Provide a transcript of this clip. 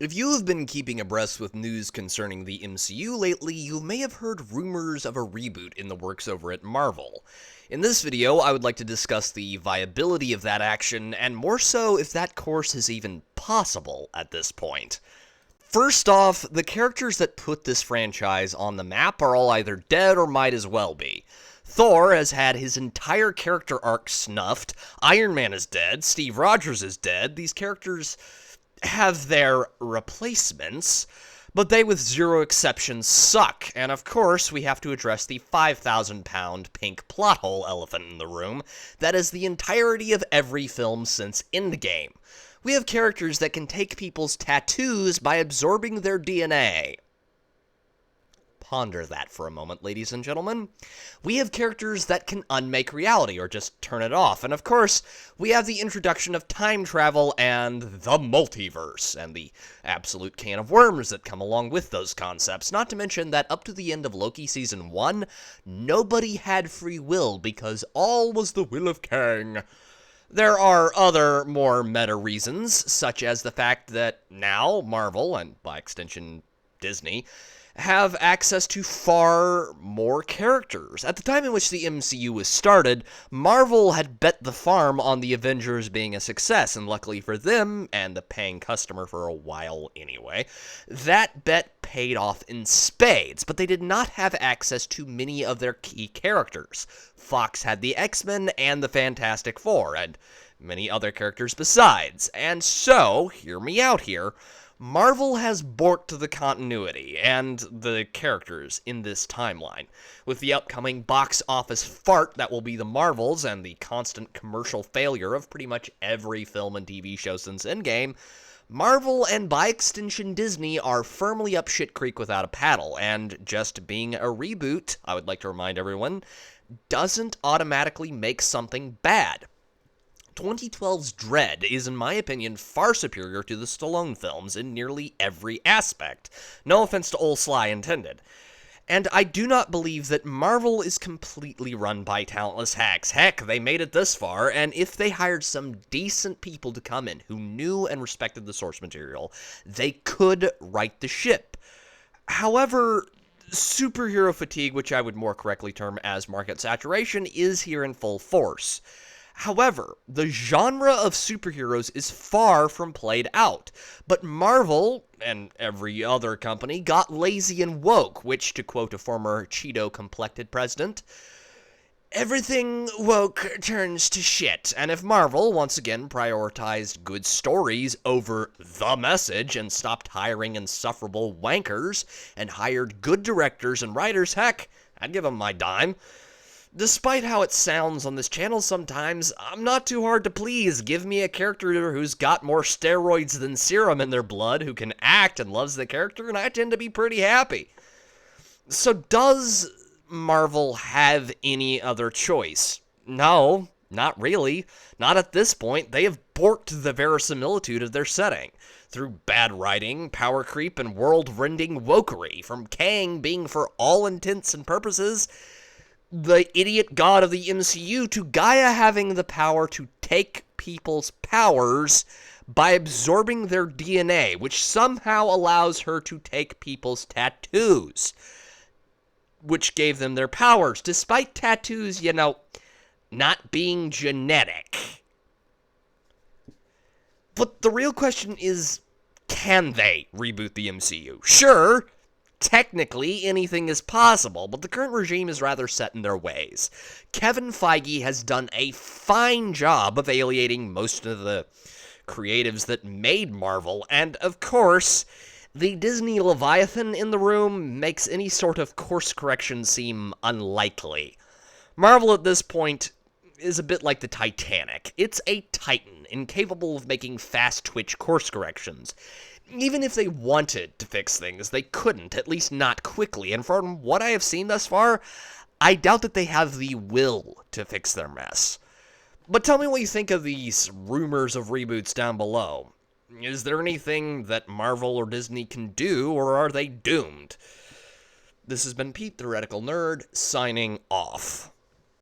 If you have been keeping abreast with news concerning the MCU lately, you may have heard rumors of a reboot in the works over at Marvel. In this video, I would like to discuss the viability of that action, and more so if that course is even possible at this point. First off, the characters that put this franchise on the map are all either dead or might as well be. Thor has had his entire character arc snuffed, Iron Man is dead, Steve Rogers is dead, these characters have their replacements, but they with zero exceptions suck, and of course we have to address the 5,000-pound pink plot hole elephant in the room that is the entirety of every film since Endgame. We have characters that can take people's tattoos by absorbing their DNA. Ponder that for a moment, ladies and gentlemen. We have characters that can unmake reality, or just turn it off, and of course, we have the introduction of time travel and the multiverse, and the absolute can of worms that come along with those concepts, not to mention that up to the end of Loki Season 1, nobody had free will because all was the will of Kang. There are other more meta reasons, such as the fact that now Marvel, and by extension Disney, have access to far more characters. At the time in which the MCU was started, Marvel had bet the farm on the Avengers being a success, and luckily for them, and the paying customer for a while anyway, that bet paid off in spades, but they did not have access to many of their key characters. Fox had the X-Men and the Fantastic Four, and many other characters besides, and so, hear me out here, Marvel has borked the continuity and the characters in this timeline. With the upcoming box office fart that will be the Marvels and the constant commercial failure of pretty much every film and TV show since Endgame, Marvel and by extension Disney are firmly up shit creek without a paddle, and just being a reboot, I would like to remind everyone, doesn't automatically make something bad. 2012's Dredd is, in my opinion, far superior to the Stallone films in nearly every aspect. No offense to Ol' Sly intended. And I do not believe that Marvel is completely run by talentless hacks. Heck, they made it this far, and if they hired some decent people to come in who knew and respected the source material, they could right the ship. However, superhero fatigue, which I would more correctly term as market saturation, is here in full force. However, the genre of superheroes is far from played out, but Marvel, and every other company, got lazy and woke, which, to quote a former Cheeto-complected president, everything woke turns to shit, and if Marvel once again prioritized good stories over the message and stopped hiring insufferable wankers and hired good directors and writers, heck, I'd give them my dime. Despite how it sounds on this channel sometimes, I'm not too hard to please. Give me a character who's got more steroids than serum in their blood, who can act and loves the character, and I tend to be pretty happy. So does Marvel have any other choice? No, not really. Not at this point. They have borked the verisimilitude of their setting through bad writing, power creep, and world-rending wokery, from Kang being, for all intents and purposes, the idiot god of the MCU, to Gaia having the power to take people's powers by absorbing their DNA, which somehow allows her to take people's tattoos, which gave them their powers, despite tattoos, not being genetic. But the real question is, can they reboot the MCU? Sure, technically, anything is possible, but the current regime is rather set in their ways. Kevin Feige has done a fine job of alienating most of the creatives that made Marvel, and of course, the Disney Leviathan in the room makes any sort of course correction seem unlikely. Marvel at this point is a bit like the Titanic. It's a titan, incapable of making fast-twitch course corrections. Even if they wanted to fix things, they couldn't, at least not quickly, and from what I have seen thus far, I doubt that they have the will to fix their mess. But tell me what you think of these rumors of reboots down below. Is there anything that Marvel or Disney can do, or are they doomed? This has been Pete, the Heretical Nerd, signing off.